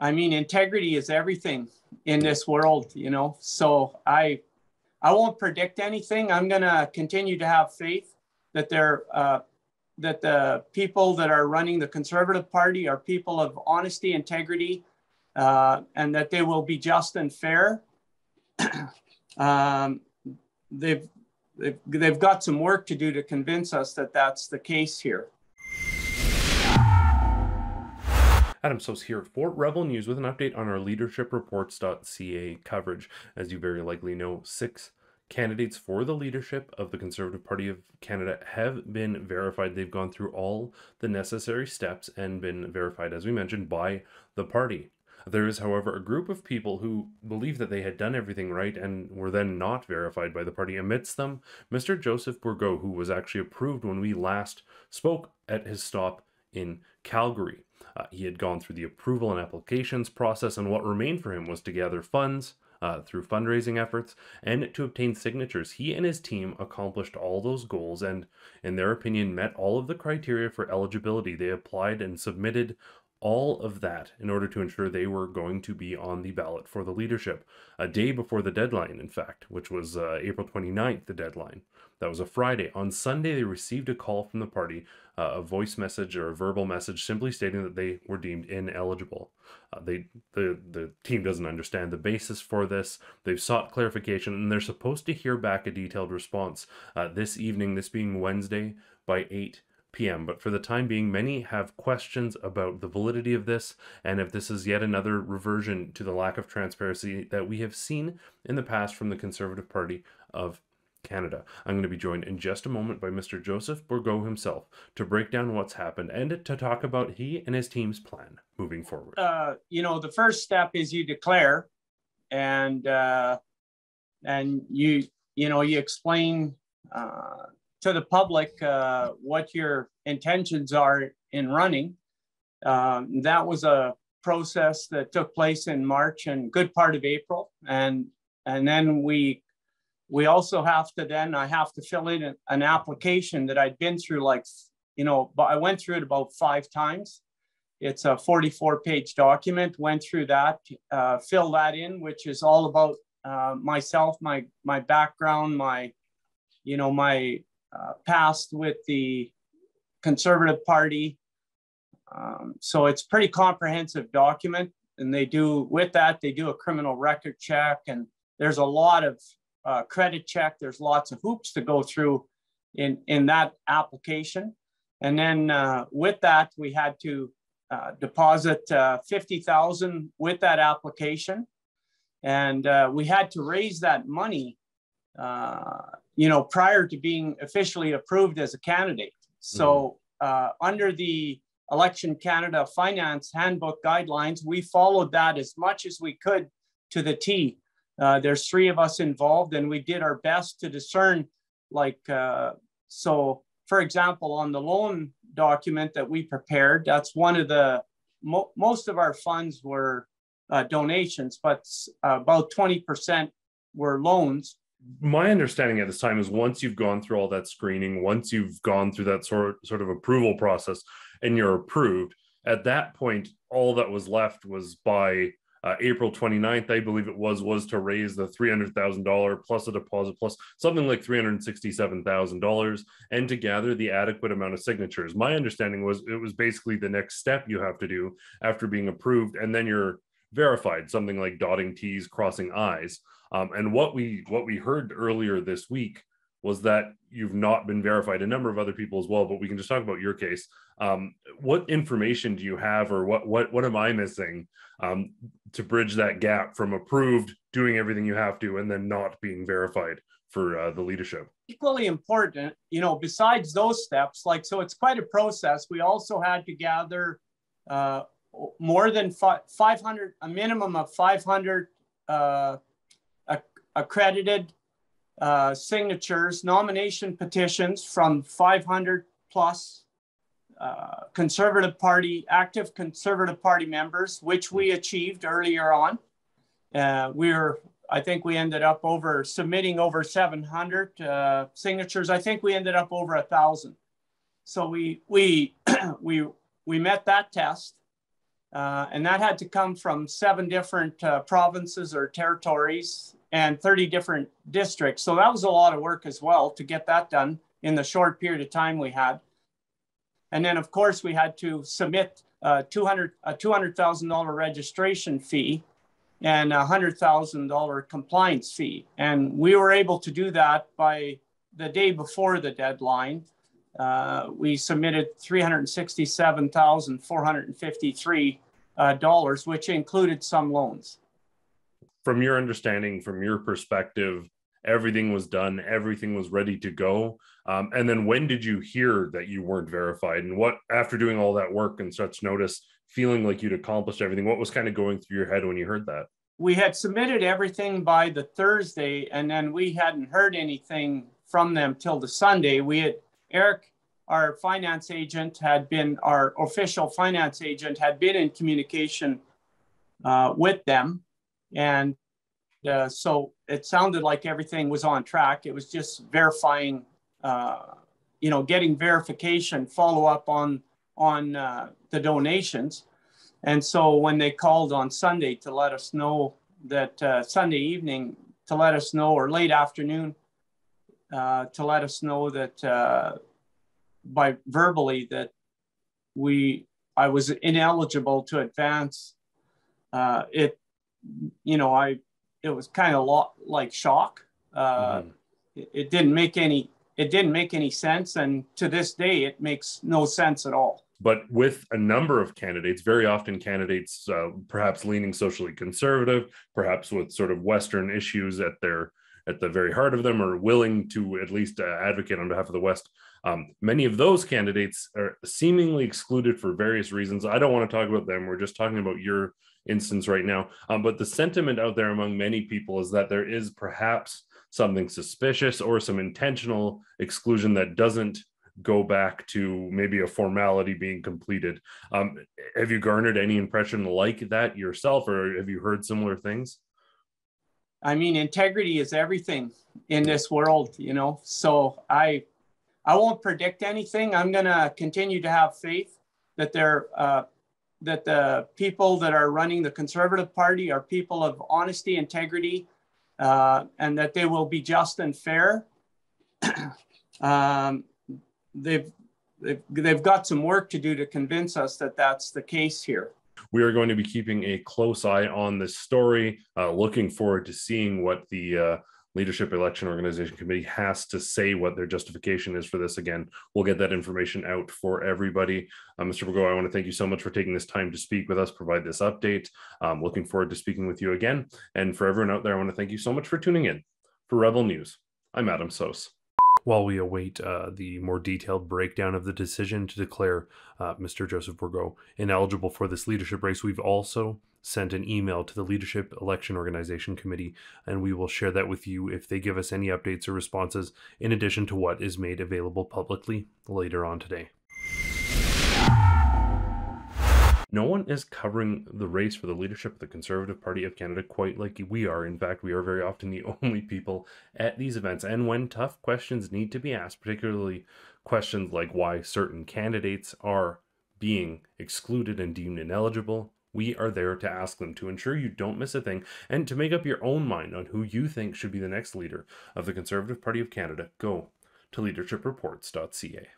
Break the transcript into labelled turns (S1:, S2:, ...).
S1: I mean, integrity is everything in this world, you know. So I won't predict anything. I'm going to continue to have faith that that the people that are running the Conservative Party are people of honesty, integrity, and that they will be just and fair. They've got some work to do to convince us that that's the case here.
S2: Adam Soos here for Rebel News with an update on our leadershipreports.ca coverage. As you very likely know, 6 candidates for the leadership of the Conservative Party of Canada have been verified. They've gone through all the necessary steps and been verified, as we mentioned, by the party. There is, however, a group of people who believe that they had done everything right and were then not verified by the party. Amidst them, Mr. Joseph Bourgault, who was actually approved when we last spoke at his stop in Calgary. He had gone through the approval and applications process, and what remained for him was to gather funds through fundraising efforts and to obtain signatures. He and his team accomplished all those goals and, in their opinion, met all of the criteria for eligibility. They applied and submitted all of that in order to ensure they were going to be on the ballot for the leadership. A day before the deadline, in fact, which was April 29th, the deadline. That was a Friday. On Sunday, they received a call from the party, a voice message or a verbal message simply stating that they were deemed ineligible. The team doesn't understand the basis for this. They've sought clarification, and they're supposed to hear back a detailed response this evening, this being Wednesday, by 8 p.m. But for the time being, many have questions about the validity of this and if this is yet another reversion to the lack of transparency that we have seen in the past from the Conservative Party of Canada. I'm going to be joined in just a moment by Mr. Joseph Bourgault himself to break down what's happened and to talk about he and his team's plan moving forward.
S1: You know, the first step is you declare, and you explain to the public what your intentions are in running. That was a process that took place in March and good part of April, and then we also have to I have to fill in an application that I'd been through, like, you know, I went through it about 5 times. It's a 44-page document. Went through that, fill that in, which is all about myself, my background, my past with the Conservative Party. So it's a pretty comprehensive document, and they do a criminal record check, and there's a lot of credit check. There's lots of hoops to go through in that application. And then with that, we had to deposit $50,000 with that application. And we had to raise that money prior to being officially approved as a candidate. So under the Election Canada Finance Handbook guidelines, we followed that as much as we could to the T. There's 3 of us involved, and we did our best to discern, so for example, on the loan document that we prepared, that's one of the, most of our funds were donations, but about 20% were loans.
S2: My understanding at this time is once you've gone through all that screening, once you've gone through that sort of approval process and you're approved, at that point, all that was left was by April 29th, I believe it was to raise the $300,000 plus a deposit plus something like $367,000 and to gather the adequate amount of signatures. My understanding was it was basically the next step you have to do after being approved, and then you're verified, something like dotting T's, crossing I's. And what we heard earlier this week was that you've not been verified. A number of other people as well, but we can just talk about your case. What information do you have, or what am I missing to bridge that gap from approved, doing everything you have to, and then not being verified for the leadership?
S1: Equally important, besides those steps, so it's quite a process. We also had to gather more than 500, a minimum of 500 accredited signatures, nomination petitions from 500 plus active Conservative Party members, which we achieved earlier on. I think we ended up submitting over 700 signatures. I think we ended up over 1,000. So we met that test. And that had to come from 7 different provinces or territories and 30 different districts. So that was a lot of work as well to get that done in the short period of time we had. And then, of course, we had to submit a $200,000 registration fee and a $100,000 compliance fee. And we were able to do that by the day before the deadline. We submitted $367,453, which included some loans.
S2: From your understanding, from your perspective, everything was done, everything was ready to go. And then when did you hear that you weren't verified? And what, after doing all that work and such notice, feeling like you'd accomplished everything, what was kind of going through your head when you heard that?
S1: We had submitted everything by the Thursday, and then we hadn't heard anything from them till the Sunday. Eric, our finance agent, our official finance agent, had been in communication with them. And so it sounded like everything was on track. It was just verifying, getting verification, follow up on the donations. And so when they called on Sunday to let us know that Sunday evening to let us know, or late afternoon to let us know that by verbally that I was ineligible to advance, it was kind of like shock. It didn't make any sense, and to this day it makes no sense at all.
S2: But with a number of candidates, very often candidates perhaps leaning socially conservative, perhaps with sort of Western issues at the very heart of them, or willing to at least advocate on behalf of the West. Many of those candidates are seemingly excluded for various reasons. I don't want to talk about them. We're just talking about your instance right now. But the sentiment out there among many people is that there is perhaps something suspicious or some intentional exclusion that doesn't go back to maybe a formality being completed. Have you garnered any impression like that yourself, or have you heard similar things?
S1: I mean, integrity is everything in this world, so I won't predict anything. I'm going to continue to have faith that that the people that are running the Conservative Party are people of honesty, integrity, and that they will be just and fair. They've got some work to do to convince us that that's the case here.
S2: We are going to be keeping a close eye on this story, looking forward to seeing what the Leadership Election Organization Committee has to say, what their justification is for this. Again, we'll get that information out for everybody. Mr. Bourgault, I want to thank you so much for taking this time to speak with us, provide this update. Looking forward to speaking with you again. And for everyone out there, I want to thank you so much for tuning in. For Rebel News, I'm Adam Soos. While we await the more detailed breakdown of the decision to declare Mr. Joseph Bourgault ineligible for this leadership race, we've also sent an email to the Leadership Election Organization Committee, and we will share that with you if they give us any updates or responses, in addition to what is made available publicly later on today. No one is covering the race for the leadership of the Conservative Party of Canada quite like we are. In fact, we are very often the only people at these events. And when tough questions need to be asked, particularly questions like why certain candidates are being excluded and deemed ineligible, we are there to ask them, to ensure you don't miss a thing, and to make up your own mind on who you think should be the next leader of the Conservative Party of Canada. Go to leadershipreports.ca.